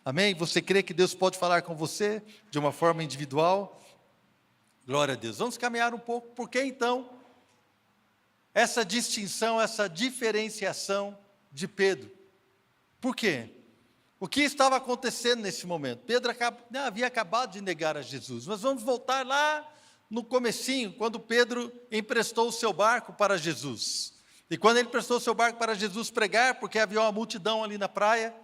Amém? Você crê que Deus pode falar com você de uma forma individual? Glória a Deus. Vamos caminhar um pouco. Por que então essa distinção, essa diferenciação de Pedro? Por quê? O que estava acontecendo nesse momento? Pedro havia acabado de negar a Jesus. Mas vamos voltar lá no comecinho, quando Pedro emprestou o seu barco para Jesus. E quando ele emprestou o seu barco para Jesus pregar, porque havia uma multidão ali na praia,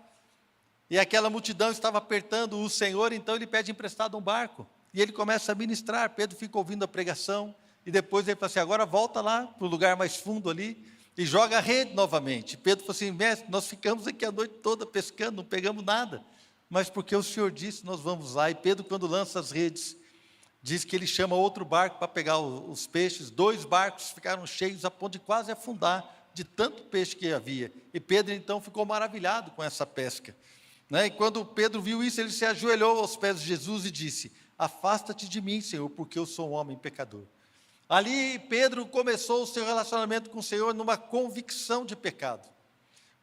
e aquela multidão estava apertando o Senhor, então ele pede emprestado um barco. E ele começa a ministrar, Pedro fica ouvindo a pregação, e depois ele fala assim, agora volta lá para o lugar mais fundo ali, e joga a rede novamente. Pedro falou assim, mestre, nós ficamos aqui a noite toda pescando, não pegamos nada, mas porque o Senhor disse, nós vamos lá. E Pedro, quando lança as redes, diz que ele chama outro barco para pegar os peixes. 2 barcos ficaram cheios a ponto de quase afundar, de tanto peixe que havia. E Pedro então ficou maravilhado com essa pesca. E quando Pedro viu isso, ele se ajoelhou aos pés de Jesus e disse, afasta-te de mim, Senhor, porque eu sou um homem pecador. Ali Pedro começou o seu relacionamento com o Senhor numa convicção de pecado.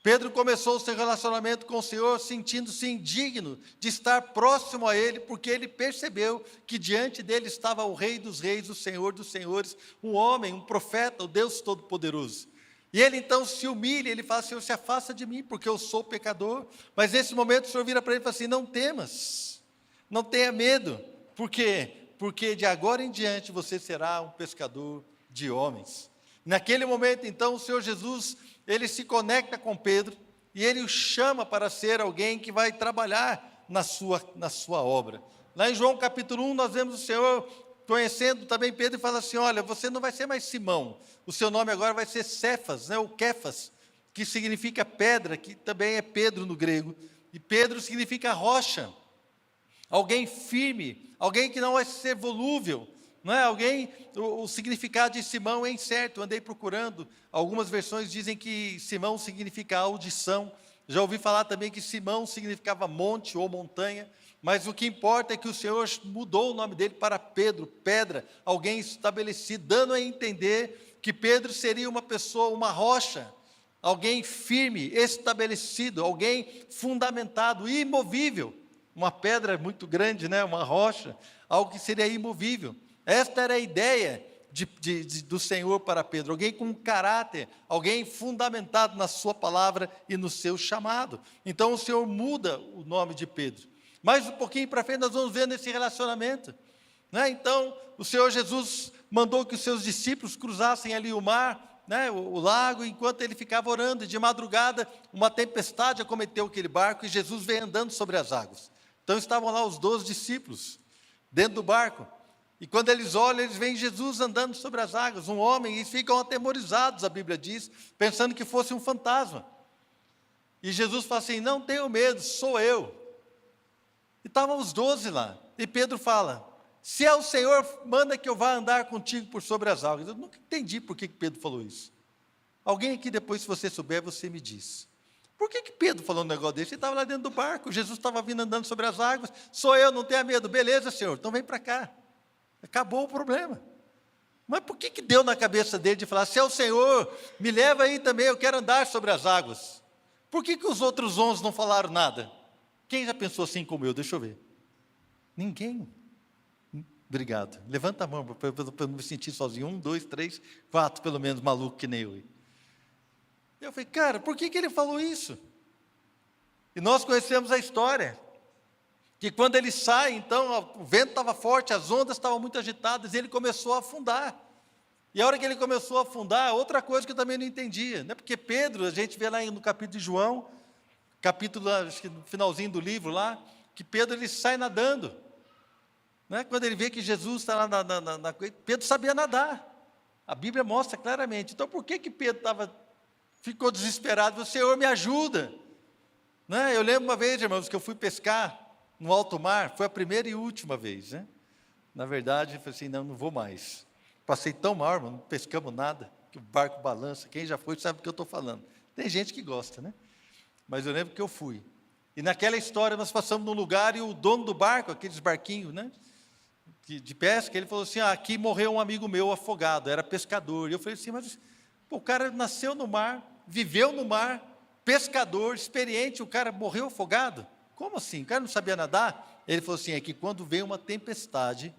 Pedro começou o seu relacionamento com o Senhor sentindo-se indigno de estar próximo a Ele, porque ele percebeu que diante dele estava o Rei dos Reis, o Senhor dos Senhores, um homem, um profeta, o Deus Todo-Poderoso. E ele então se humilha, ele fala, Senhor, se afasta de mim, porque eu sou pecador. Mas nesse momento o Senhor vira para ele e fala assim, não temas, não tenha medo. Por quê? Porque de agora em diante você será um pescador de homens. Naquele momento então o Senhor Jesus, ele se conecta com Pedro, e ele o chama para ser alguém que vai trabalhar na sua obra. Lá em João capítulo 1 nós vemos o Senhor conhecendo também Pedro e fala assim, olha, você não vai ser mais Simão, o seu nome agora vai ser Cefas, ou Kefas, que significa pedra, que também é Pedro no grego, e Pedro significa rocha, alguém firme, alguém que não vai ser volúvel, não é? Alguém, o significado de Simão é incerto, andei procurando, algumas versões dizem que Simão significa audição, já ouvi falar também que Simão significava monte ou montanha, mas o que importa é que o Senhor mudou o nome dele para Pedro, pedra, alguém estabelecido, dando a entender que Pedro seria uma pessoa, uma rocha, alguém firme, estabelecido, alguém fundamentado, imovível, uma pedra muito grande, uma rocha, algo que seria imovível. Esta era a ideia do Senhor para Pedro, alguém com caráter, alguém fundamentado na sua palavra e no seu chamado. Então o Senhor muda o nome de Pedro. Mais um pouquinho para frente nós vamos ver nesse relacionamento. Então o Senhor Jesus mandou que os seus discípulos cruzassem ali o mar, o lago, enquanto ele ficava orando, e de madrugada uma tempestade acometeu aquele barco, e Jesus veio andando sobre as águas. Então estavam lá os 12 discípulos, dentro do barco, e quando eles olham, eles veem Jesus andando sobre as águas, um homem, e ficam atemorizados, a Bíblia diz, pensando que fosse um fantasma. E Jesus fala assim, não tenham medo, sou eu. E estavam os 12 lá, e Pedro fala, se é o Senhor, manda que eu vá andar contigo por sobre as águas. Eu nunca entendi por que Pedro falou isso. Alguém aqui depois, se você souber, você me diz. Por que Pedro falou um negócio desse? Ele estava lá dentro do barco, Jesus estava vindo andando sobre as águas, sou eu, não tenha medo. Beleza, Senhor, então vem para cá. Acabou o problema. Mas por que deu na cabeça dele de falar, se é o Senhor, me leva aí também, eu quero andar sobre as águas? Por que os outros 11 não falaram nada? Quem já pensou assim como eu? Deixa eu ver. Ninguém. Obrigado. Levanta a mão para eu não me sentir sozinho. 1, 2, 3, 4, pelo menos, maluco que nem eu. Eu falei, cara, por que ele falou isso? E nós conhecemos a história, que quando ele sai, então, o vento estava forte, as ondas estavam muito agitadas, e ele começou a afundar. E a hora que ele começou a afundar, outra coisa que eu também não entendia, porque Pedro, a gente vê lá no capítulo de João, capítulo, acho que no finalzinho do livro lá, que Pedro ele sai nadando. Quando ele vê que Jesus está lá na coisa, Pedro sabia nadar. A Bíblia mostra claramente. Então por que Pedro ficou desesperado? O Senhor me ajuda. Eu lembro uma vez, irmãos, que eu fui pescar no alto mar, foi a primeira e última vez. Na verdade, eu falei assim, não vou mais. Passei tão mal, irmão, não pescamos nada, que o barco balança. Quem já foi sabe do que eu estou falando. Tem gente que gosta, Mas eu lembro que eu fui. E naquela história nós passamos num lugar e o dono do barco, aqueles barquinhos, de pesca, ele falou assim, aqui morreu um amigo meu afogado, era pescador. E eu falei assim, mas o cara nasceu no mar, viveu no mar, pescador, experiente, o cara morreu afogado? Como assim? O cara não sabia nadar? Ele falou assim, é que quando vem uma tempestade,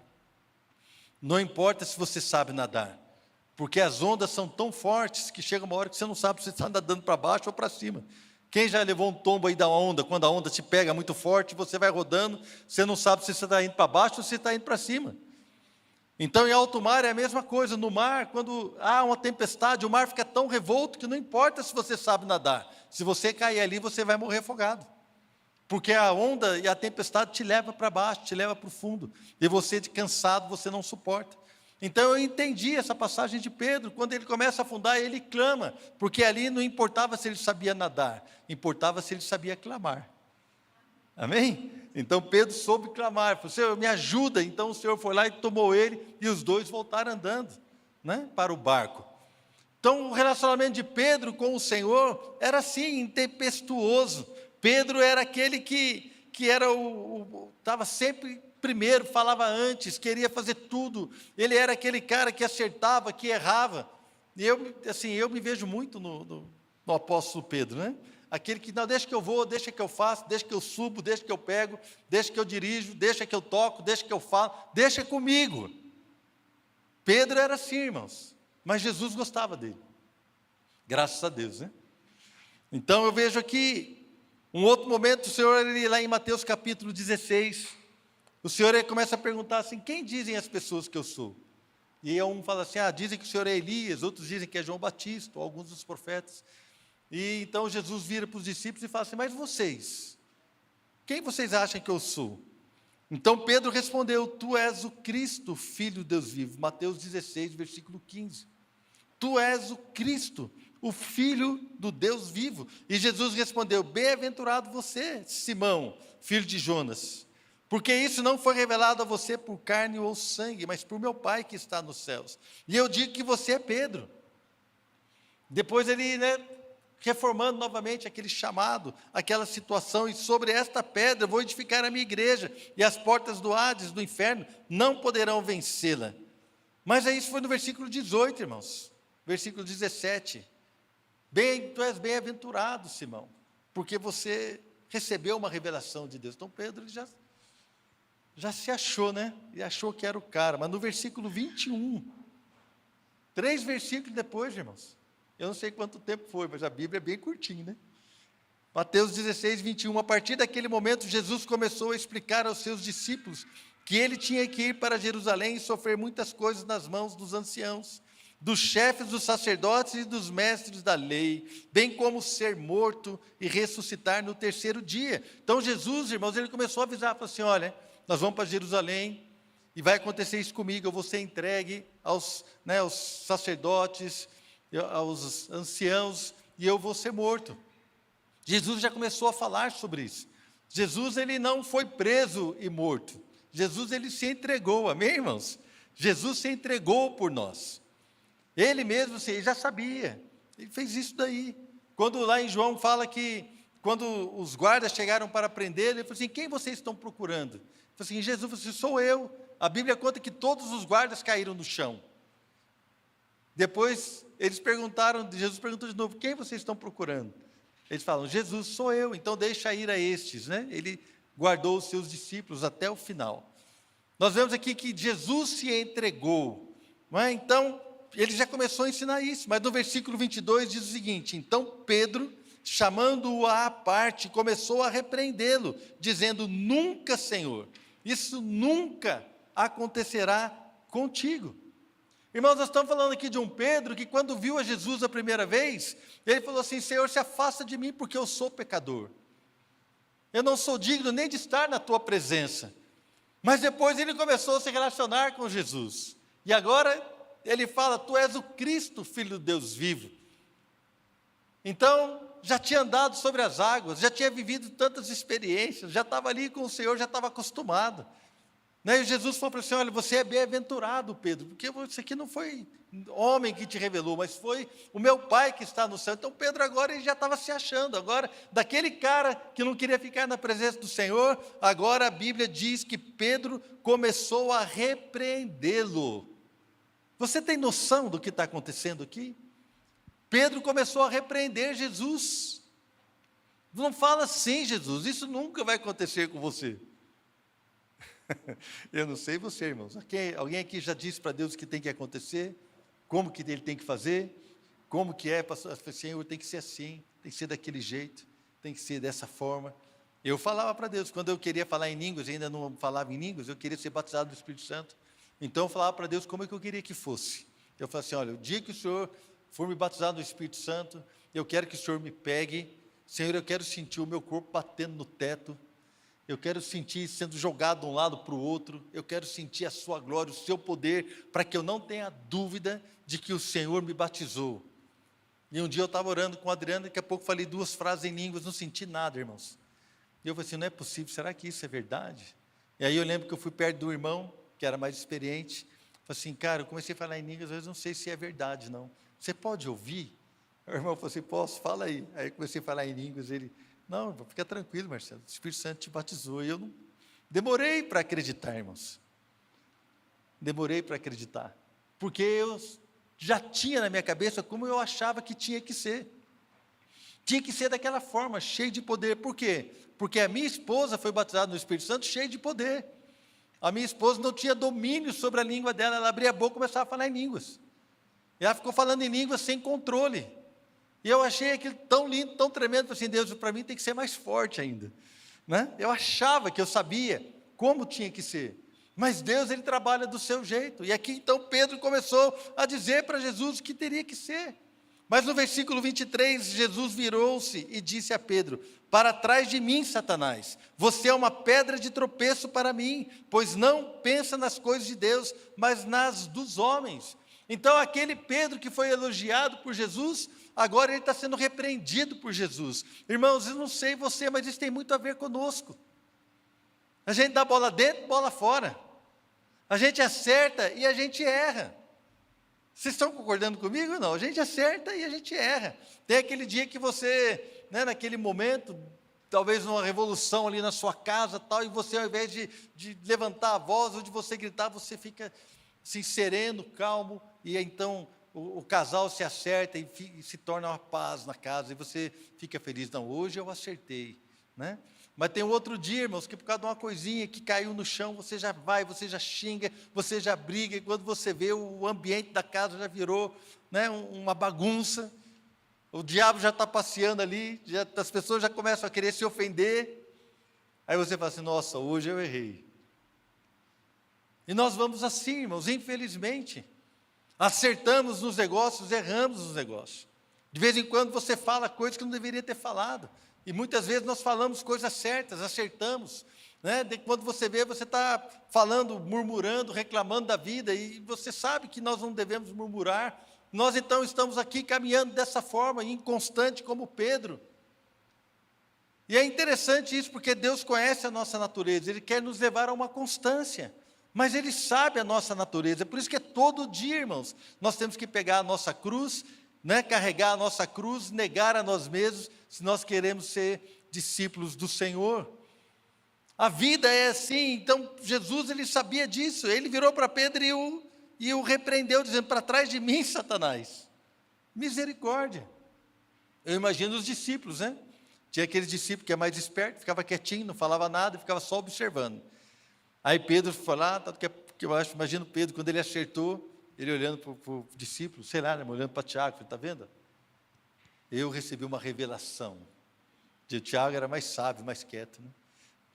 não importa se você sabe nadar, porque as ondas são tão fortes que chega uma hora que você não sabe se você está nadando para baixo ou para cima. Quem já levou um tombo aí da onda, quando a onda te pega muito forte, você vai rodando, você não sabe se você está indo para baixo ou se você está indo para cima. Então, em alto mar é a mesma coisa. No mar, quando há uma tempestade, o mar fica tão revolto que não importa se você sabe nadar. Se você cair ali, você vai morrer afogado. Porque a onda e a tempestade te leva para baixo, te leva para o fundo. E você, de cansado, você não suporta. Então, eu entendi essa passagem de Pedro. Quando ele começa a afundar, ele clama. Porque ali não importava se ele sabia nadar, importava se ele sabia clamar. Amém? Então Pedro soube clamar, falou, Senhor, me ajuda. Então o Senhor foi lá e tomou ele, e os dois voltaram andando, né, para o barco. Então o relacionamento de Pedro com o Senhor era assim, intempestuoso. Pedro era aquele que era estava sempre primeiro, falava antes, queria fazer tudo. Ele era aquele cara que acertava, que errava. E eu me vejo muito no apóstolo Pedro, né? Aquele que, não, deixa que eu vou, deixa que eu faço, deixa que eu subo, deixa que eu pego, deixa que eu dirijo, deixa que eu toco, deixa que eu falo, deixa comigo. Pedro era assim, irmãos, mas Jesus gostava dele. Graças a Deus, né? Então eu vejo aqui, um outro momento, o Senhor, ele, lá em Mateus capítulo 16, o Senhor ele começa a perguntar assim, quem dizem as pessoas que eu sou? E aí um fala assim, dizem que o Senhor é Elias, outros dizem que é João Batista, ou alguns dos profetas. E então Jesus vira para os discípulos e fala assim, mas vocês, quem vocês acham que eu sou? Então Pedro respondeu, tu és o Cristo, Filho de Deus vivo. Mateus 16, versículo 15. Tu és o Cristo, o Filho do Deus vivo. E Jesus respondeu, bem-aventurado você, Simão, filho de Jonas, porque isso não foi revelado a você por carne ou sangue, mas por meu Pai que está nos céus. E eu digo que você é Pedro. Depois ele, reformando novamente aquele chamado, aquela situação, e sobre esta pedra vou edificar a minha igreja, e as portas do Hades, do inferno, não poderão vencê-la. Mas aí isso foi no versículo 18, irmãos, versículo 17, tu és bem-aventurado, Simão, porque você recebeu uma revelação de Deus. Então Pedro ele já se achou, e achou que era o cara, mas no versículo 21, 3 versículos depois, irmãos, eu não sei quanto tempo foi, mas a Bíblia é bem curtinha, né? Mateus 16, 21, a partir daquele momento, Jesus começou a explicar aos seus discípulos que ele tinha que ir para Jerusalém e sofrer muitas coisas nas mãos dos anciãos, dos chefes dos sacerdotes e dos mestres da lei, bem como ser morto e ressuscitar no 3º dia. Então Jesus, irmãos, ele começou a avisar, falou assim, olha, nós vamos para Jerusalém, e vai acontecer isso comigo, eu vou ser entregue aos sacerdotes, aos anciãos, e eu vou ser morto. Jesus já começou a falar sobre isso. Jesus ele não foi preso e morto. Jesus ele se entregou, amém, irmãos? Jesus se entregou por nós. Ele mesmo ele já sabia. Ele fez isso daí. Quando lá em João fala que quando os guardas chegaram para prender, ele falou assim, quem vocês estão procurando? Ele falou assim, Jesus falou assim, sou eu. A Bíblia conta que todos os guardas caíram no chão. Depois eles perguntaram, Jesus perguntou de novo, quem vocês estão procurando? Eles falam, Jesus, sou eu, então deixa ir a estes, Ele guardou os seus discípulos até o final. Nós vemos aqui que Jesus se entregou, Então, ele já começou a ensinar isso, mas no versículo 22 diz o seguinte, então Pedro, chamando-o à parte, começou a repreendê-lo, dizendo, nunca, Senhor, isso nunca acontecerá contigo. Irmãos, nós estamos falando aqui de um Pedro que quando viu a Jesus a primeira vez, ele falou assim, Senhor, se afasta de mim porque eu sou pecador. Eu não sou digno nem de estar na tua presença. Mas depois ele começou a se relacionar com Jesus. E agora ele fala, tu és o Cristo, Filho de Deus vivo. Então, já tinha andado sobre as águas, já tinha vivido tantas experiências, já estava ali com o Senhor, já estava acostumado. E Jesus falou para ele assim, olha, você é bem-aventurado, Pedro, porque isso aqui não foi homem que te revelou, mas foi o meu Pai que está no céu. Então Pedro agora ele já estava se achando, agora daquele cara que não queria ficar na presença do Senhor, agora a Bíblia diz que Pedro começou a repreendê-lo. Você tem noção do que está acontecendo aqui? Pedro começou a repreender Jesus. Não fala assim, Jesus, isso nunca vai acontecer com você. Eu não sei você, irmãos. Alguém aqui já disse para Deus o que tem que acontecer? Como que ele tem que fazer? Como que é? Pastor, Senhor, tem que ser assim, tem que ser daquele jeito, tem que ser dessa forma. Eu falava para Deus, quando eu queria falar em línguas, ainda não falava em línguas, eu queria ser batizado do Espírito Santo. Então eu falava para Deus como é que eu queria que fosse. Eu falava assim, olha, o dia que o Senhor for me batizar do Espírito Santo, eu quero que o Senhor me pegue. Senhor, eu quero sentir o meu corpo batendo no teto. Eu quero sentir sendo jogado de um lado para o outro. Eu quero sentir a sua glória, o seu poder, para que eu não tenha dúvida de que o Senhor me batizou. E um dia eu estava orando com o Adriano, daqui a pouco falei 2 frases em línguas, não senti nada, irmãos. E eu falei assim, não é possível, será que isso é verdade? E aí eu lembro que eu fui perto do irmão, que era mais experiente, falei assim, cara, eu comecei a falar em línguas, às vezes não sei se é verdade, não. Você pode ouvir? O irmão falou assim, posso, fala aí. Aí eu comecei a falar em línguas, ele, não, fica tranquilo, Marcelo, o Espírito Santo te batizou. E eu não demorei para acreditar, irmãos. Demorei para acreditar, porque eu já tinha na minha cabeça como eu achava que tinha que ser. Tinha que ser daquela forma, cheio de poder. Por quê? Porque a minha esposa foi batizada no Espírito Santo cheia de poder. A minha esposa não tinha domínio sobre a língua dela, ela abria a boca e começava a falar em línguas. E ela ficou falando em línguas sem controle. E eu achei aquilo tão lindo, tão tremendo, falei assim, Deus, para mim tem que ser mais forte ainda. Né? Eu achava que eu sabia como tinha que ser. Mas Deus, Ele trabalha do seu jeito. E aqui então Pedro começou a dizer para Jesus o que teria que ser. Mas no versículo 23, Jesus virou-se e disse a Pedro, para trás de mim, Satanás, você é uma pedra de tropeço para mim, pois não pensa nas coisas de Deus, mas nas dos homens. Então aquele Pedro que foi elogiado por Jesus, agora ele está sendo repreendido por Jesus. Irmãos, eu não sei você, mas isso tem muito a ver conosco. A gente dá bola dentro, bola fora. A gente acerta e a gente erra. Vocês estão concordando comigo ou não? A gente acerta e a gente erra. Tem aquele dia que você, né, naquele momento, talvez numa revolução ali na sua casa, tal, e você, ao invés de levantar a voz ou de você gritar, você fica assim, sereno, calmo, e então o casal se acerta e se torna uma paz na casa, e você fica feliz. Não, hoje eu acertei, né? Mas tem um outro dia, irmãos, que por causa de uma coisinha que caiu no chão, você já vai, você já xinga, você já briga, e quando você vê, o ambiente da casa já virou, né, uma bagunça, o diabo já está passeando ali, as pessoas já começam a querer se ofender, aí você fala assim, nossa, hoje eu errei. E nós vamos assim, irmãos, infelizmente, acertamos nos negócios, erramos nos negócios. De vez em quando você fala coisas que não deveria ter falado. E muitas vezes nós falamos coisas certas, acertamos. Né? Quando você vê, você está falando, murmurando, reclamando da vida, e você sabe que nós não devemos murmurar. Nós então estamos aqui caminhando dessa forma, inconstante como Pedro. E é interessante isso, porque Deus conhece a nossa natureza, Ele quer nos levar a uma constância. Mas Ele sabe a nossa natureza, por isso que é todo dia, irmãos, nós temos que pegar a nossa cruz, né, carregar a nossa cruz, negar a nós mesmos, se nós queremos ser discípulos do Senhor. A vida é assim, então Jesus, Ele sabia disso, Ele virou para Pedro e o repreendeu, dizendo, para trás de mim, Satanás. Misericórdia. Eu imagino os discípulos, né? Tinha aquele discípulo que é mais esperto, ficava quietinho, não falava nada, ficava só observando. Aí Pedro foi lá, tanto que eu acho, imagino Pedro, quando ele acertou, ele olhando para o discípulo, sei lá, né, olhando para Tiago, está vendo? Eu recebi uma revelação. O Tiago era mais sábio, mais quieto, né?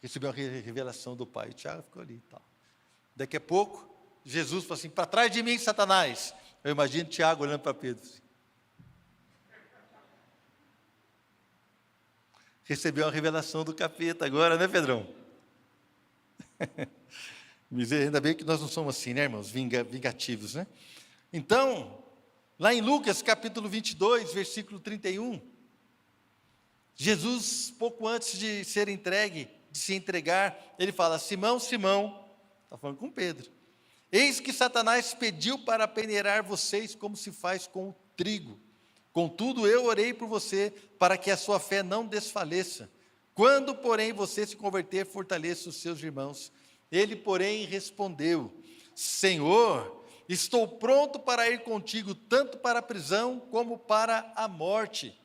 Recebi uma revelação do Pai. O Tiago ficou ali e tal. Daqui a pouco, Jesus falou assim, para trás de mim, Satanás. Eu imagino Tiago olhando para Pedro. Assim. Recebeu uma revelação do capeta agora, né, Pedrão? Ainda bem que nós não somos assim, né, irmãos? Vingativos, né? Então, lá em Lucas, capítulo 22, versículo 31, Jesus, pouco antes de ser entregue, de se entregar, ele fala, Simão, Simão, está falando com Pedro, eis que Satanás pediu para peneirar vocês como se faz com o trigo. Contudo, eu orei por você, para que a sua fé não desfaleça. Quando, porém, você se converter, fortaleça os seus irmãos. Ele, porém, respondeu, Senhor, estou pronto para ir contigo, tanto para a prisão, como para a morte.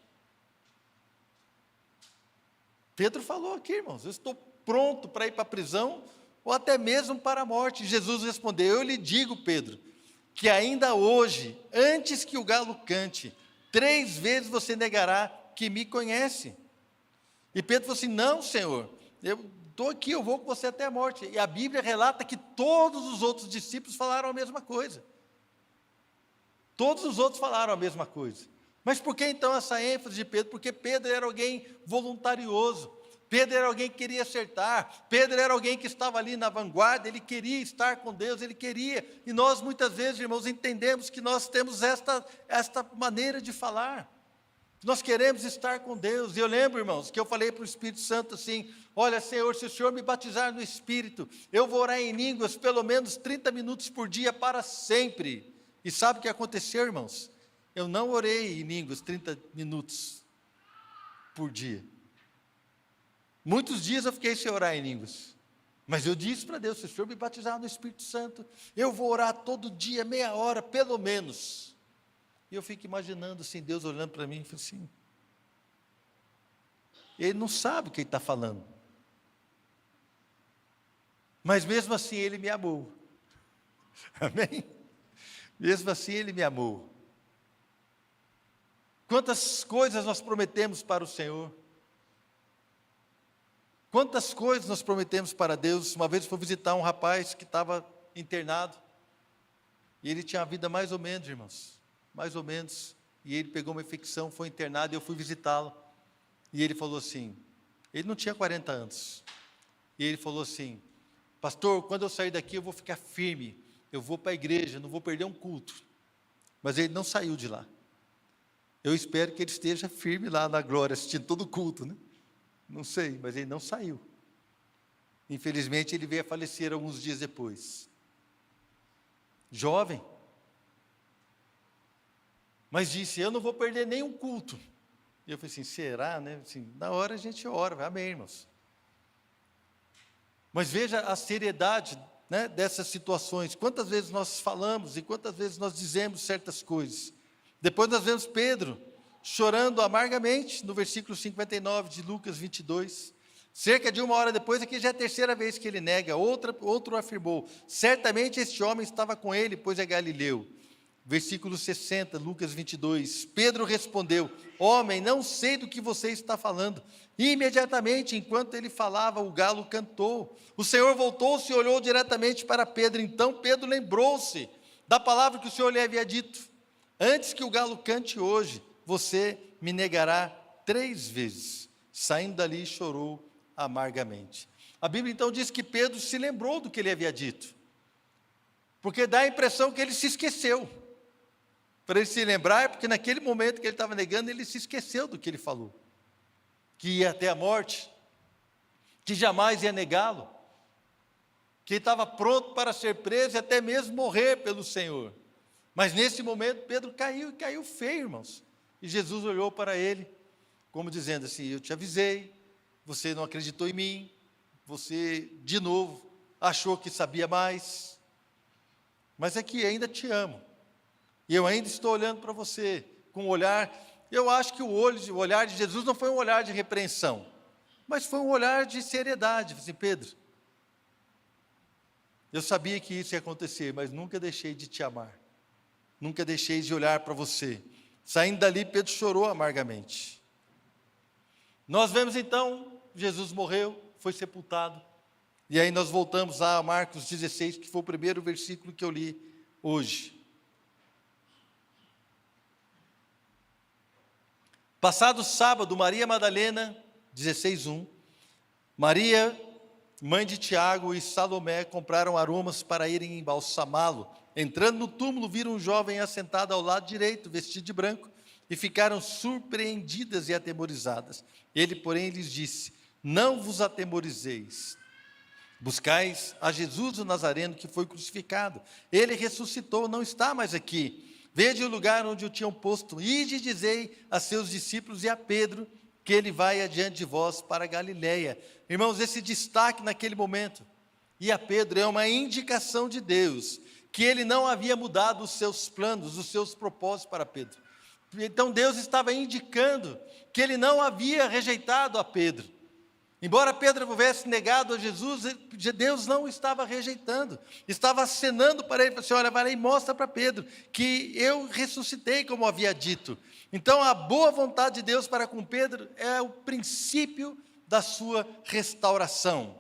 Pedro falou aqui, irmãos, eu estou pronto para ir para a prisão, ou até mesmo para a morte. Jesus respondeu, eu lhe digo, Pedro, que ainda hoje, antes que o galo cante, 3 vezes você negará que me conhece. E Pedro falou assim, não, Senhor, eu estou aqui, eu vou com você até a morte. E a Bíblia relata que todos os outros discípulos falaram a mesma coisa. Todos os outros falaram a mesma coisa. Mas por que então essa ênfase de Pedro? Porque Pedro era alguém voluntarioso. Pedro era alguém que queria acertar. Pedro era alguém que estava ali na vanguarda. Ele queria estar com Deus, ele queria. E nós muitas vezes, irmãos, entendemos que nós temos esta maneira de falar. Nós queremos estar com Deus. E eu lembro, irmãos, que eu falei para o Espírito Santo assim, olha, Senhor, se o Senhor me batizar no Espírito, eu vou orar em línguas pelo menos 30 minutos por dia para sempre. E sabe o que aconteceu, irmãos? Eu não orei em línguas 30 minutos por dia. Muitos dias eu fiquei sem orar em línguas. Mas eu disse para Deus, se o Senhor me batizar no Espírito Santo, eu vou orar todo dia, meia hora, pelo menos. E eu fico imaginando assim, Deus olhando para mim e falando assim, Ele não sabe o que Ele está falando. Mas mesmo assim Ele me amou. Amém? Mesmo assim Ele me amou. Quantas coisas nós prometemos para o Senhor? Quantas coisas nós prometemos para Deus? Uma vez eu fui visitar um rapaz que estava internado, e ele tinha a vida mais ou menos, irmãos, mais ou menos, e ele pegou uma infecção, foi internado, e eu fui visitá-lo, e ele falou assim, ele não tinha 40 anos, e ele falou assim, pastor, quando eu sair daqui eu vou ficar firme, eu vou para a igreja, não vou perder um culto, mas ele não saiu de lá. Eu espero que ele esteja firme lá na glória, assistindo todo o culto, né? Não sei, mas ele não saiu. Infelizmente, ele veio a falecer alguns dias depois. Jovem. Mas disse, eu não vou perder nenhum culto. E eu falei assim, será, né? Assim, na hora a gente ora, amém, irmãos. Mas veja a seriedade, né, dessas situações. Quantas vezes nós falamos e quantas vezes nós dizemos certas coisas. Depois nós vemos Pedro chorando amargamente, no versículo 59 de Lucas 22. Cerca de 1 hora depois, aqui já é a 3ª vez que ele nega, outro afirmou, certamente este homem estava com ele, pois é galileu. Versículo 60, Lucas 22, Pedro respondeu, homem, não sei do que você está falando. E imediatamente, enquanto ele falava, o galo cantou. O Senhor voltou-se e olhou diretamente para Pedro, então Pedro lembrou-se da palavra que o Senhor lhe havia dito, antes que o galo cante hoje, você me negará 3 vezes. Saindo dali, chorou amargamente. A Bíblia então diz que Pedro se lembrou do que ele havia dito, porque dá a impressão que ele se esqueceu. Para ele se lembrar, é porque naquele momento que ele estava negando, ele se esqueceu do que ele falou, que ia até a morte, que jamais ia negá-lo, que ele estava pronto para ser preso e até mesmo morrer pelo Senhor. Mas nesse momento Pedro caiu, e caiu feio, irmãos. E Jesus olhou para ele, como dizendo assim, eu te avisei, você não acreditou em mim, você de novo achou que sabia mais, mas é que ainda te amo, e eu ainda estou olhando para você, com um olhar, eu acho que o olhar de Jesus não foi um olhar de repreensão, mas foi um olhar de seriedade, assim, Pedro, eu sabia que isso ia acontecer, mas nunca deixei de te amar, nunca deixei de olhar para você. Saindo dali, Pedro chorou amargamente. Nós vemos então, Jesus morreu, foi sepultado, e aí nós voltamos a Marcos 16, que foi o primeiro versículo que eu li hoje. Passado o sábado, Maria Madalena, 16:1, Maria, mãe de Tiago e Salomé, compraram aromas para irem embalsamá-lo. Entrando no túmulo, viram um jovem assentado ao lado direito, vestido de branco, e ficaram surpreendidas e atemorizadas. Ele, porém, lhes disse, não vos atemorizeis, buscais a Jesus o Nazareno, que foi crucificado. Ele ressuscitou, não está mais aqui. Vede o lugar onde o tinham posto, ide e dizei a seus discípulos e a Pedro, que ele vai adiante de vós para a Galileia. Irmãos, esse destaque naquele momento, e a Pedro, é uma indicação de Deus, que ele não havia mudado os seus planos, os seus propósitos para Pedro. Então Deus estava indicando que ele não havia rejeitado a Pedro, Embora Pedro houvesse negado a Jesus, Deus não o estava rejeitando, estava acenando para ele, assim, olha, vai lá e mostra para Pedro que eu ressuscitei, como havia dito. Então, a boa vontade de Deus para com Pedro é o princípio da sua restauração.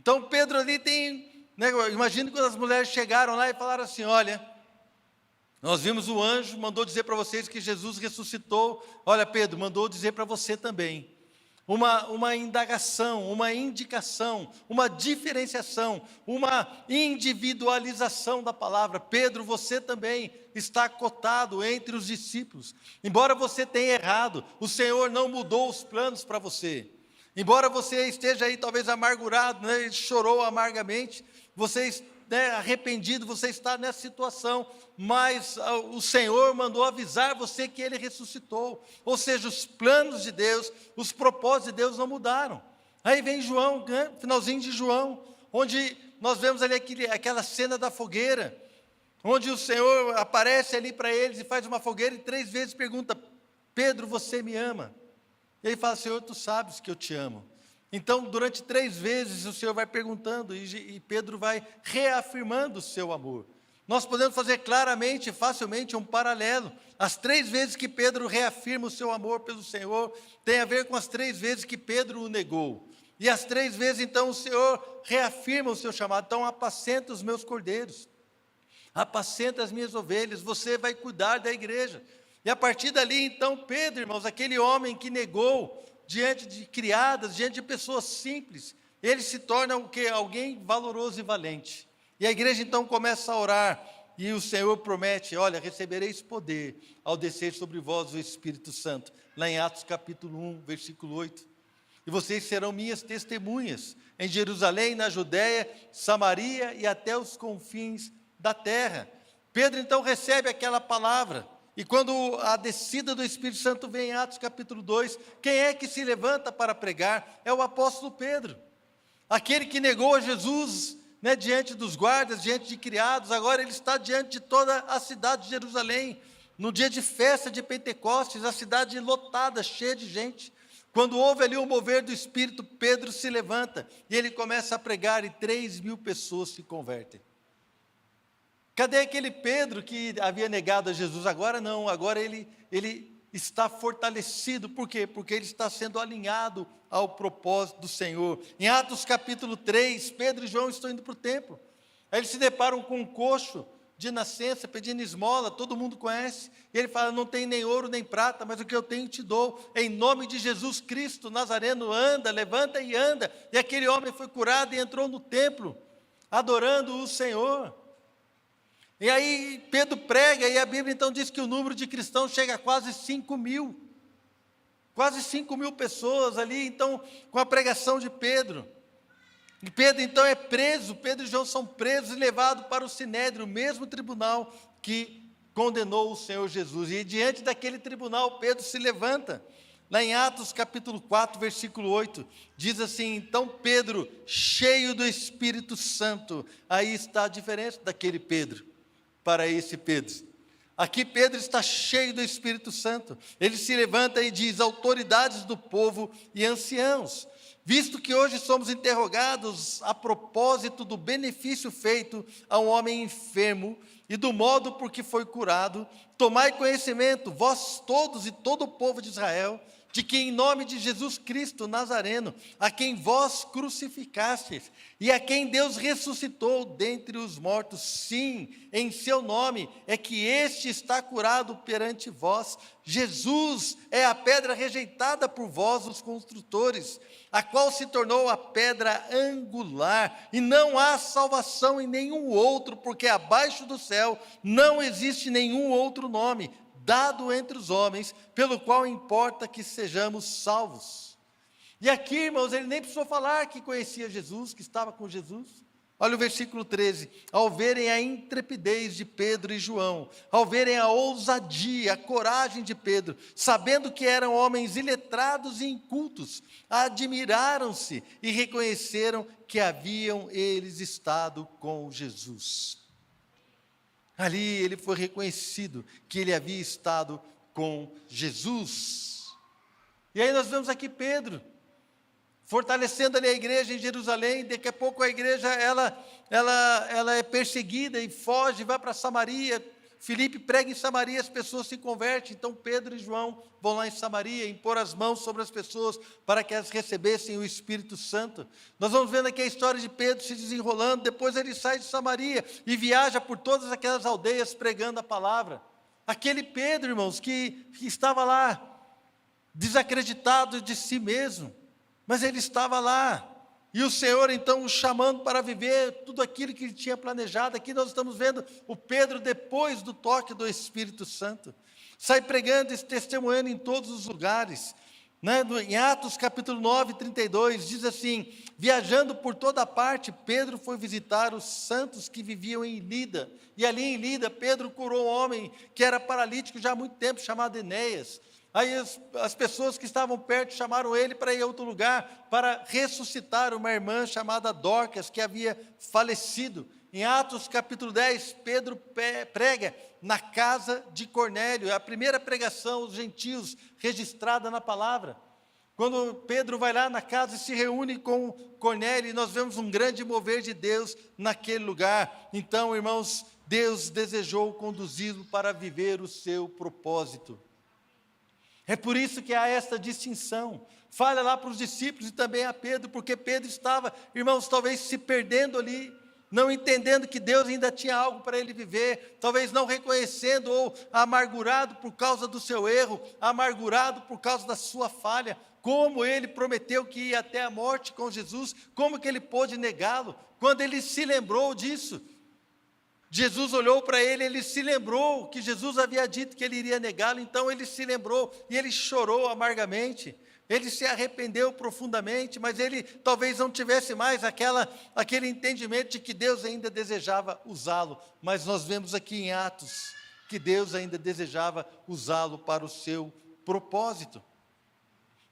Então, Pedro ali tem, né, imagino quando as mulheres chegaram lá e falaram assim, olha, nós vimos o anjo, mandou dizer para vocês que Jesus ressuscitou, olha Pedro, mandou dizer para você também. Uma indagação, uma indicação, uma diferenciação, uma individualização da palavra. Pedro, você também está cotado entre os discípulos. Embora você tenha errado, o Senhor não mudou os planos para você. Embora você esteja aí talvez amargurado, né, chorou amargamente, você arrependido, você está nessa situação, mas o Senhor mandou avisar você que Ele ressuscitou, ou seja, os planos de Deus, os propósitos de Deus não mudaram. Aí vem João, né, finalzinho de João, onde nós vemos ali aquela cena da fogueira, onde o Senhor aparece ali para eles e faz uma fogueira e 3 vezes pergunta, Pedro, você me ama? E ele fala, Senhor, tu sabes que eu te amo. Então, durante 3 vezes, o Senhor vai perguntando e Pedro vai reafirmando o seu amor. Nós podemos fazer claramente, facilmente, um paralelo. As 3 vezes que Pedro reafirma o seu amor pelo Senhor, tem a ver com as 3 vezes que Pedro o negou. E as 3 vezes, então, o Senhor reafirma o seu chamado. Então, apacenta os meus cordeiros, apacenta as minhas ovelhas, você vai cuidar da igreja. E a partir dali, então, Pedro, irmãos, aquele homem que negou, diante de criadas, diante de pessoas simples, ele se torna o quê? Alguém valoroso e valente. E a igreja então começa a orar, e o Senhor promete, olha, recebereis poder ao descer sobre vós o Espírito Santo, lá em Atos capítulo 1, versículo 8. E vocês serão minhas testemunhas, em Jerusalém, na Judéia, Samaria e até os confins da terra. Pedro então recebe aquela palavra, e quando a descida do Espírito Santo vem em Atos capítulo 2, quem é que se levanta para pregar? É o apóstolo Pedro. Aquele que negou a Jesus, né, diante dos guardas, diante de criados, agora ele está diante de toda a cidade de Jerusalém, no dia de festa de Pentecostes, a cidade lotada, cheia de gente. Quando houve ali o mover do Espírito, Pedro se levanta, e ele começa a pregar, e 3.000 pessoas se convertem. Cadê aquele Pedro que havia negado a Jesus? Agora não, agora ele está fortalecido. Por quê? Porque ele está sendo alinhado ao propósito do Senhor. Em Atos capítulo 3, Pedro e João estão indo para o templo. Aí eles se deparam com um coxo de nascença, pedindo esmola, todo mundo conhece. E ele fala, não tem nem ouro nem prata, mas o que eu tenho te dou. Em nome de Jesus Cristo Nazareno, anda, levanta e anda. E aquele homem foi curado e entrou no templo, adorando o Senhor. E aí Pedro prega, e a Bíblia então diz que o número de cristãos chega a quase 5.000. Quase 5.000 pessoas ali, então, com a pregação de Pedro. E Pedro então é preso, Pedro e João são presos e levados para o Sinédrio, o mesmo tribunal que condenou o Senhor Jesus. E diante daquele tribunal, Pedro se levanta. Lá em Atos capítulo 4, versículo 8, diz assim, então Pedro, cheio do Espírito Santo, aí está a diferença daquele Pedro para esse Pedro. Aqui Pedro está cheio do Espírito Santo. Ele se levanta e diz, autoridades do povo e anciãos, visto que hoje somos interrogados a propósito do benefício feito a um homem enfermo e do modo por que foi curado, tomai conhecimento, vós todos e todo o povo de Israel, de que em nome de Jesus Cristo Nazareno, a quem vós crucificastes, e a quem Deus ressuscitou dentre os mortos, sim, em seu nome, é que este está curado perante vós. Jesus é a pedra rejeitada por vós, os construtores, a qual se tornou a pedra angular, e não há salvação em nenhum outro, porque abaixo do céu não existe nenhum outro nome dado entre os homens, pelo qual importa que sejamos salvos. E aqui, irmãos, ele nem precisou falar que conhecia Jesus, que estava com Jesus. Olha o versículo 13, ao verem a intrepidez de Pedro e João, ao verem a ousadia, a coragem de Pedro, sabendo que eram homens iletrados e incultos, admiraram-se e reconheceram que haviam eles estado com Jesus. Ali ele foi reconhecido que ele havia estado com Jesus. E aí nós vemos aqui Pedro, fortalecendo ali a igreja em Jerusalém. Daqui a pouco a igreja ela é perseguida e foge, vai para Samaria. Filipe prega em Samaria, as pessoas se convertem. Então Pedro e João vão lá em Samaria impor as mãos sobre as pessoas para que elas recebessem o Espírito Santo. Nós vamos vendo aqui a história de Pedro se desenrolando. Depois ele sai de Samaria e viaja por todas aquelas aldeias pregando a palavra. Aquele Pedro, irmãos, que estava lá desacreditado de si mesmo, mas ele estava lá. E o Senhor, então, o chamando para viver tudo aquilo que ele tinha planejado. Aqui nós estamos vendo o Pedro depois do toque do Espírito Santo. Sai pregando e testemunhando em todos os lugares. Em Atos capítulo 9, 32, diz assim: viajando por toda parte, Pedro foi visitar os santos que viviam em Lida. E ali em Lida, Pedro curou um homem que era paralítico já há muito tempo, chamado Enéas. Aí as pessoas que estavam perto chamaram ele para ir a outro lugar, para ressuscitar uma irmã chamada Dorcas, que havia falecido. Em Atos capítulo 10, Pedro prega na casa de Cornélio, é a primeira pregação aos gentios registrada na palavra. Quando Pedro vai lá na casa e se reúne com Cornélio, nós vemos um grande mover de Deus naquele lugar. Então, irmãos, Deus desejou conduzi-lo para viver o seu propósito. É por isso que há esta distinção. Fala lá para os discípulos e também a Pedro, porque Pedro estava, irmãos, talvez se perdendo ali, não entendendo que Deus ainda tinha algo para ele viver, talvez não reconhecendo ou amargurado por causa do seu erro, amargurado por causa da sua falha. Como ele prometeu que ia até a morte com Jesus, como que ele pôde negá-lo? Quando ele se lembrou disso, Jesus olhou para ele, ele se lembrou que Jesus havia dito que ele iria negá-lo, então ele se lembrou e ele chorou amargamente, ele se arrependeu profundamente, mas ele talvez não tivesse mais aquele entendimento de que Deus ainda desejava usá-lo, mas nós vemos aqui em Atos que Deus ainda desejava usá-lo para o seu propósito.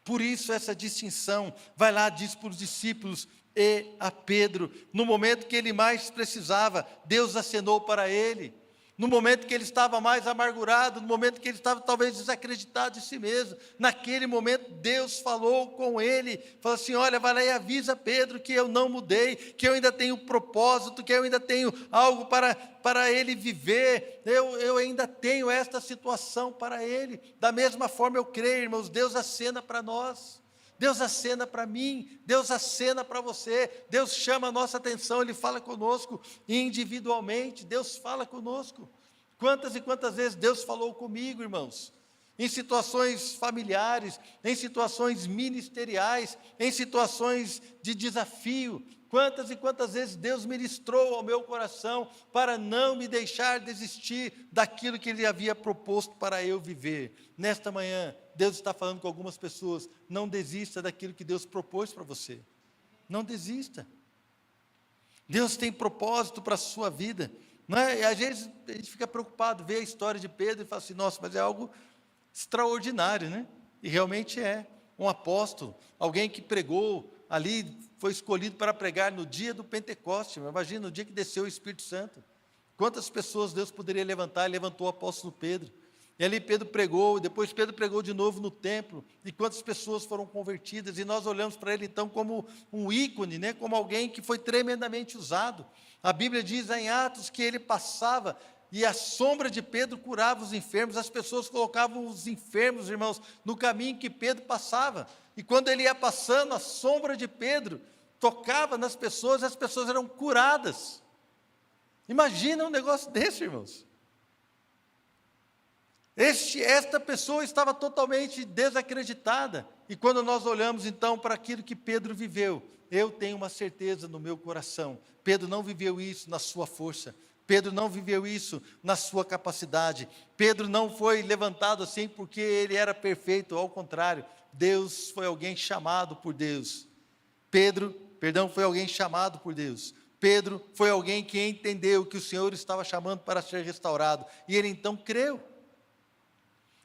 Por isso essa distinção, vai lá, diz para os discípulos e a Pedro, no momento que ele mais precisava, Deus acenou para ele. No momento que ele estava mais amargurado, no momento que ele estava talvez desacreditado de si mesmo, naquele momento Deus falou com ele, falou assim: olha, vai lá e avisa Pedro que eu não mudei, que eu ainda tenho propósito, que eu ainda tenho algo para ele viver, eu ainda tenho esta situação para ele. Da mesma forma eu creio, irmãos, Deus acena para nós. Deus acena para mim, Deus acena para você, Deus chama a nossa atenção, Ele fala conosco individualmente, Deus fala conosco. Quantas e quantas vezes Deus falou comigo, irmãos, em situações familiares, em situações ministeriais, em situações de desafio. Quantas e quantas vezes Deus ministrou ao meu coração para não me deixar desistir daquilo que Ele havia proposto para eu viver. Nesta manhã, Deus está falando com algumas pessoas: não desista daquilo que Deus propôs para você. Não desista. Deus tem propósito para a sua vida. Não é? E às vezes a gente fica preocupado, vê a história de Pedro e fala assim: nossa, mas é algo extraordinário, né? E realmente é. Um apóstolo, alguém que pregou ali, foi escolhido para pregar no dia do Pentecoste. Imagina, no dia que desceu o Espírito Santo. Quantas pessoas Deus poderia levantar? Ele levantou o apóstolo Pedro. E ali Pedro pregou, depois Pedro pregou de novo no templo, e quantas pessoas foram convertidas, e nós olhamos para ele então como um ícone, né? Como alguém que foi tremendamente usado. A Bíblia diz em Atos que ele passava, e a sombra de Pedro curava os enfermos, as pessoas colocavam os enfermos, irmãos, no caminho que Pedro passava, e quando ele ia passando, a sombra de Pedro tocava nas pessoas, as pessoas eram curadas. Imagina um negócio desse, irmãos. Esta pessoa estava totalmente desacreditada, e quando nós olhamos então para aquilo que Pedro viveu, eu tenho uma certeza no meu coração: Pedro não viveu isso na sua força, Pedro não viveu isso na sua capacidade, Pedro não foi levantado assim porque ele era perfeito, ao contrário, Deus foi alguém chamado por Deus. Foi alguém chamado por Deus. Pedro foi alguém que entendeu que o Senhor estava chamando para ser restaurado, e ele então creu.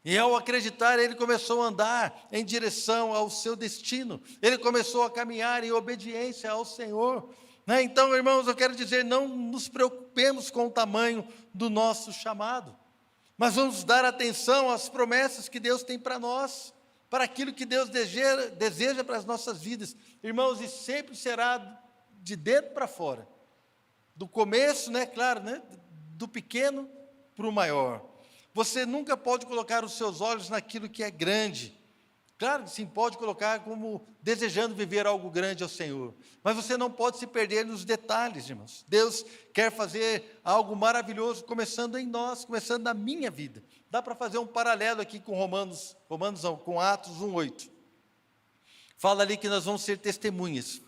E ao acreditar, ele começou a andar em direção ao seu destino, ele começou a caminhar em obediência ao Senhor. Então, irmãos, eu quero dizer, não nos preocupemos com o tamanho do nosso chamado, mas vamos dar atenção às promessas que Deus tem para nós. para aquilo que Deus deseja para as nossas vidas. Irmãos, e sempre será de dentro para fora. Do começo, né, claro, né, do pequeno para o maior. Você nunca pode colocar os seus olhos naquilo que é grande. Claro que sim, pode colocar como desejando viver algo grande ao Senhor. Mas você não pode se perder nos detalhes, irmãos. Deus quer fazer algo maravilhoso, começando em nós, começando na minha vida. Dá para fazer um paralelo aqui com com Atos 1:8. Fala ali que nós vamos ser testemunhas.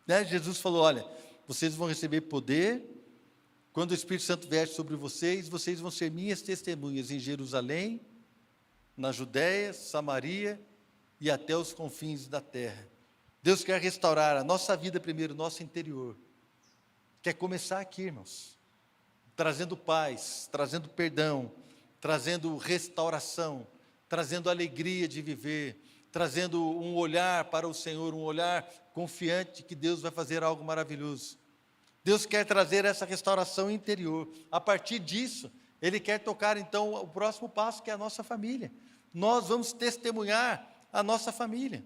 Né? Jesus falou, olha, vocês vão receber poder, quando o Espírito Santo vier sobre vocês vão ser minhas testemunhas em Jerusalém, na Judéia, Samaria e até os confins da terra. Deus quer restaurar a nossa vida primeiro, o nosso interior. Quer começar aqui, irmãos, trazendo paz, trazendo perdão, trazendo restauração, trazendo alegria de viver, trazendo um olhar para o Senhor, um olhar confiante que Deus vai fazer algo maravilhoso. Deus quer trazer essa restauração interior. A partir disso, Ele quer tocar então o próximo passo, que é a nossa família. Nós vamos testemunhar a nossa família.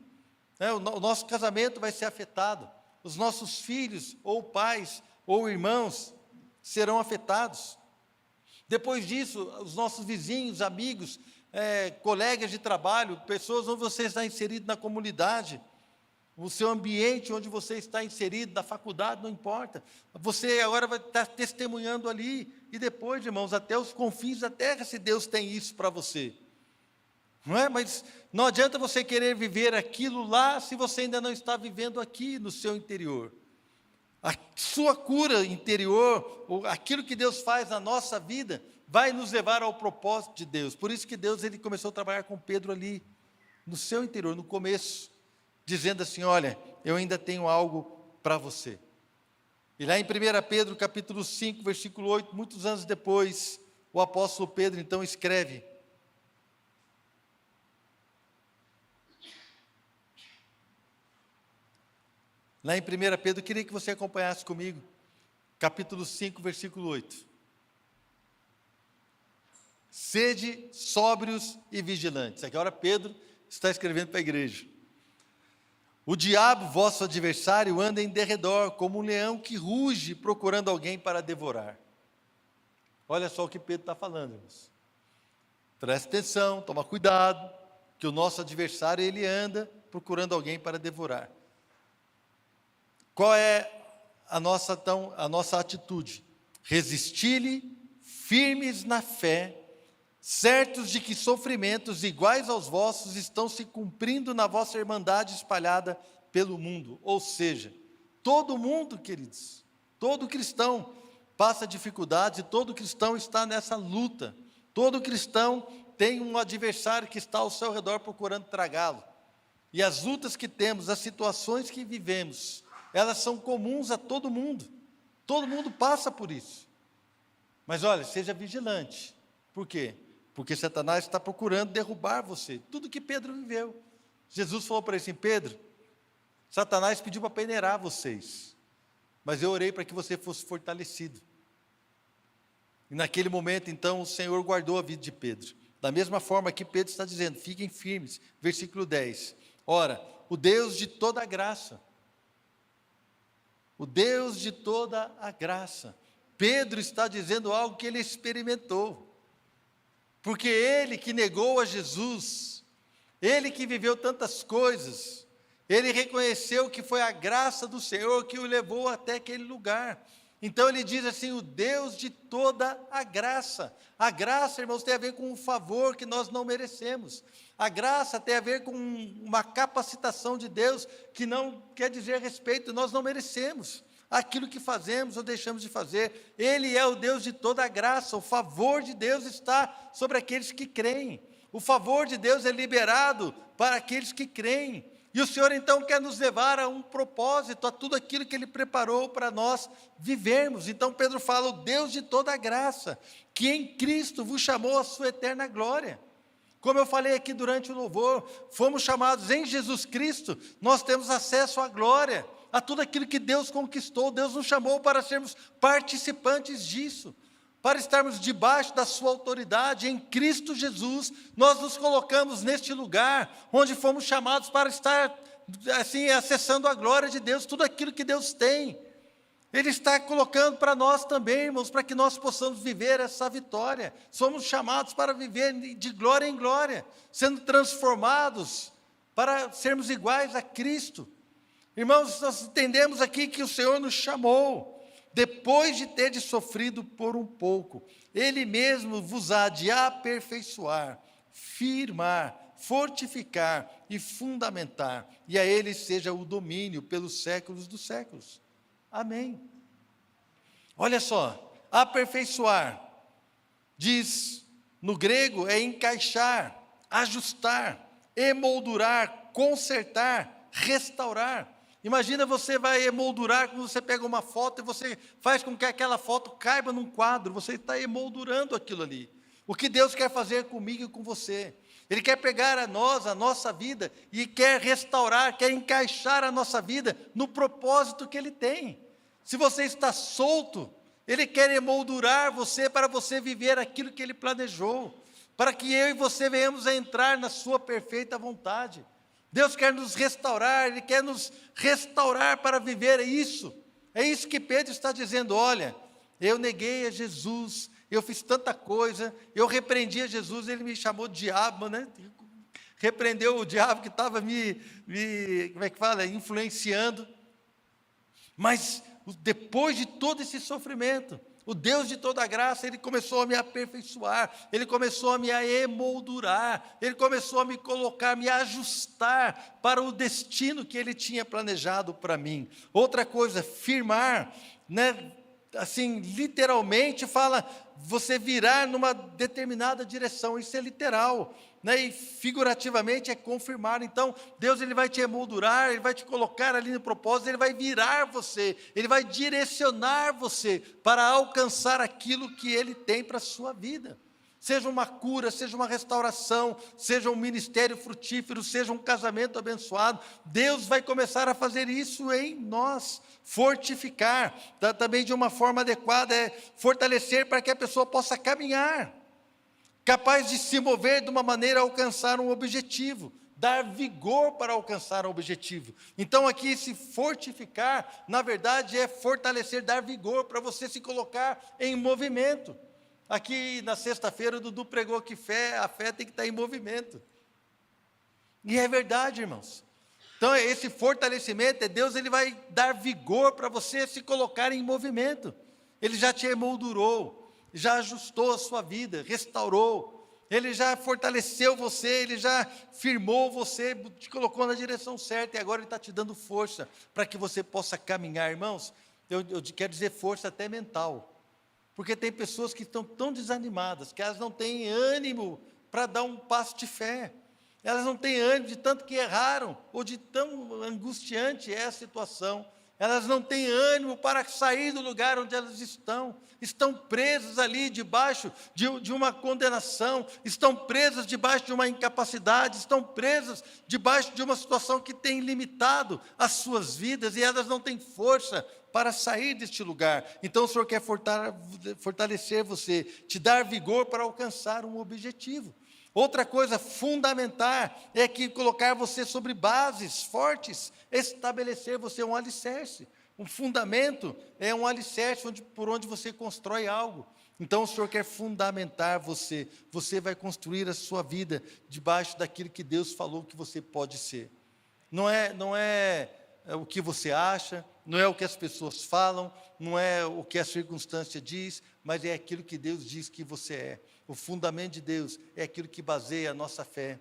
O nosso casamento vai ser afetado. Os nossos filhos, ou pais, ou irmãos, serão afetados. Depois disso, os nossos vizinhos, amigos, colegas de trabalho, pessoas onde você está inserido na comunidade, o seu ambiente onde você está inserido, na faculdade, não importa. Você agora vai estar testemunhando ali, e depois, irmãos, até os confins da terra, se Deus tem isso para você. Não é? Mas não adianta você querer viver aquilo lá, se você ainda não está vivendo aqui no seu interior. A sua cura interior, ou aquilo que Deus faz na nossa vida, vai nos levar ao propósito de Deus. Por isso que Deus ele começou a trabalhar com Pedro ali, no seu interior, no começo, dizendo assim, olha, eu ainda tenho algo para você. E lá em 1 Pedro, capítulo 5, versículo 8, muitos anos depois, o apóstolo Pedro então escreve, lá em 1 Pedro, eu queria que você acompanhasse comigo, capítulo 5, versículo 8. Sede sóbrios e vigilantes. Aqui agora Pedro está escrevendo para a igreja. O diabo, vosso adversário, anda em derredor, como um leão que ruge, procurando alguém para devorar. Olha só o que Pedro está falando, irmãos. Presta atenção, toma cuidado, que o nosso adversário, ele anda procurando alguém para devorar. Qual é a nossa atitude? Resistir-lhe, firmes na fé, certos de que sofrimentos iguais aos vossos estão se cumprindo na vossa irmandade espalhada pelo mundo. Ou seja, todo mundo, queridos, todo cristão passa dificuldades e todo cristão está nessa luta. Todo cristão tem um adversário que está ao seu redor procurando tragá-lo. E as lutas que temos, as situações que vivemos, elas são comuns a todo mundo passa por isso. Mas olha, seja vigilante. Por quê? Porque Satanás está procurando derrubar você. Tudo que Pedro viveu. Jesus falou para ele assim, Pedro, Satanás pediu para peneirar vocês, mas eu orei para que você fosse fortalecido. E naquele momento, então, o Senhor guardou a vida de Pedro. Da mesma forma que Pedro está dizendo, fiquem firmes. Versículo 10. Ora, o Deus de toda a graça, o Deus de toda a graça. Pedro está dizendo algo que ele experimentou. Porque ele que negou a Jesus, ele que viveu tantas coisas, ele reconheceu que foi a graça do Senhor que o levou até aquele lugar. Então ele diz assim, o Deus de toda a graça. A graça, irmãos, tem a ver com um favor que nós não merecemos. A graça tem a ver com uma capacitação de Deus que não quer dizer respeito, nós não merecemos aquilo que fazemos ou deixamos de fazer. Ele é o Deus de toda a graça, o favor de Deus está sobre aqueles que creem. O favor de Deus é liberado para aqueles que creem. E o Senhor então quer nos levar a um propósito, a tudo aquilo que Ele preparou para nós vivermos. Então Pedro fala, o Deus de toda a graça, que em Cristo vos chamou à sua eterna glória. Como eu falei aqui durante o louvor, fomos chamados em Jesus Cristo, nós temos acesso à glória, a tudo aquilo que Deus conquistou. Deus nos chamou para sermos participantes disso. para estarmos debaixo da sua autoridade em Cristo Jesus. Nós nos colocamos neste lugar onde fomos chamados para estar assim acessando a glória de Deus, tudo aquilo que Deus tem. Ele está colocando para nós também, irmãos, para que nós possamos viver essa vitória. Somos chamados para viver de glória em glória, sendo transformados para sermos iguais a Cristo. Irmãos, nós entendemos aqui que o Senhor nos chamou, depois de ter sofrido por um pouco, Ele mesmo vos há de aperfeiçoar, firmar, fortificar e fundamentar, e a Ele seja o domínio pelos séculos dos séculos. Amém. Olha só, aperfeiçoar, diz no grego, é encaixar, ajustar, emoldurar, consertar, restaurar. Imagina, você vai emoldurar, quando você pega uma foto e você faz com que aquela foto caiba num quadro, você está emoldurando aquilo ali. O que Deus quer fazer comigo e com você? Ele quer pegar a nossa vida, e quer restaurar, quer encaixar a nossa vida no propósito que Ele tem. Se você está solto, Ele quer emoldurar você para você viver aquilo que Ele planejou, para que eu e você venhamos a entrar na sua perfeita vontade. Deus quer nos restaurar, Ele quer nos restaurar para viver isso. É isso que Pedro está dizendo: olha, eu neguei a Jesus, eu fiz tanta coisa, eu repreendi a Jesus, Ele me chamou de diabo, né? Repreendeu o diabo que estava como é que fala? Influenciando. Mas depois de todo esse sofrimento, o Deus de toda a graça, Ele começou a me aperfeiçoar, Ele começou a me emoldurar, Ele começou a me colocar, me ajustar para o destino que Ele tinha planejado para mim. Outra coisa, firmar, né? Assim, literalmente fala, você virar numa determinada direção, isso é literal, né? E figurativamente é confirmar. Então, Deus, Ele vai te emoldurar, Ele vai te colocar ali no propósito, Ele vai virar você, Ele vai direcionar você para alcançar aquilo que Ele tem para a sua vida. Seja uma cura, seja uma restauração, seja um ministério frutífero, seja um casamento abençoado, Deus vai começar a fazer isso em nós, fortificar, também de uma forma adequada, fortalecer para que a pessoa possa caminhar, capaz de se mover de uma maneira a alcançar um objetivo, dar vigor para alcançar um objetivo. Então aqui, se fortificar, na verdade é fortalecer, dar vigor para você se colocar em movimento. Aqui na sexta-feira o Dudu pregou que a fé tem que estar em movimento. E é verdade, irmãos. Então esse fortalecimento, Deus, Ele vai dar vigor para você se colocar em movimento. Ele já te emoldurou, já ajustou a sua vida, restaurou. Ele já fortaleceu você, Ele já firmou você, te colocou na direção certa, e agora Ele está te dando força para que você possa caminhar, irmãos. Eu quero dizer força até mental. Porque tem pessoas que estão tão desanimadas, que elas não têm ânimo para dar um passo de fé. Elas não têm ânimo de tanto que erraram, ou de tão angustiante é a situação. Elas não têm ânimo para sair do lugar onde elas estão. Estão presas ali debaixo de uma condenação, estão presas debaixo de uma incapacidade, estão presas debaixo de uma situação que tem limitado as suas vidas, e elas não têm força para sair deste lugar. Então o Senhor quer fortalecer você, te dar vigor para alcançar um objetivo. Outra coisa fundamental é que colocar você sobre bases fortes, estabelecer você um alicerce. Um fundamento é um alicerce por onde você constrói algo. Então o Senhor quer fundamentar você. Você vai construir a sua vida debaixo daquilo que Deus falou que você pode ser. Não é o que você acha, não é o que as pessoas falam, não é o que a circunstância diz, mas é aquilo que Deus diz que você é. O fundamento de Deus é aquilo que baseia a nossa fé,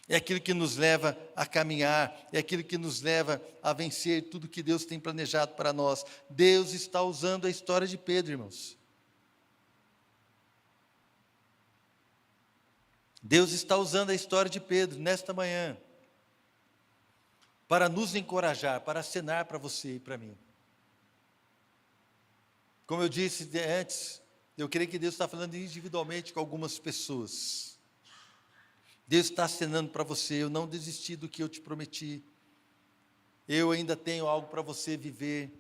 é aquilo que nos leva a caminhar, é aquilo que nos leva a vencer tudo que Deus tem planejado para nós. Deus está usando a história de Pedro, irmãos. Deus está usando a história de Pedro nesta manhã, para nos encorajar, para acenar para você e para mim. Como eu disse antes, eu creio que Deus está falando individualmente com algumas pessoas. Deus está acenando para você: eu não desisti do que eu te prometi. Eu ainda tenho algo para você viver.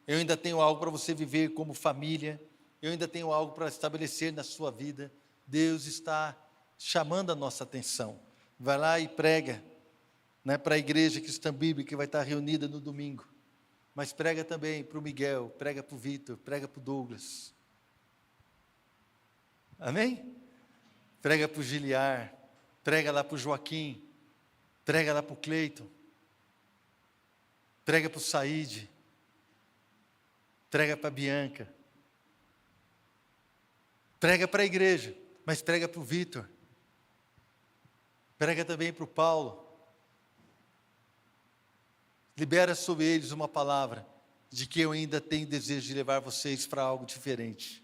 Eu ainda tenho algo para você viver como família. eu ainda tenho algo para estabelecer na sua vida. Deus está chamando a nossa atenção. Vai lá e prega, né, para a igreja cristã bíblica que vai estar reunida no domingo. Mas prega também para o Miguel, prega para o Vitor, prega para o Douglas. Amém? Prega para o Giliar, prega lá para o Joaquim, prega lá para o Cleiton, prega para o Saíde, prega para a Bianca, prega para a igreja, mas prega para o Vitor, prega também para o Paulo. Libera sobre eles uma palavra de que eu ainda tenho desejo de levar vocês para algo diferente.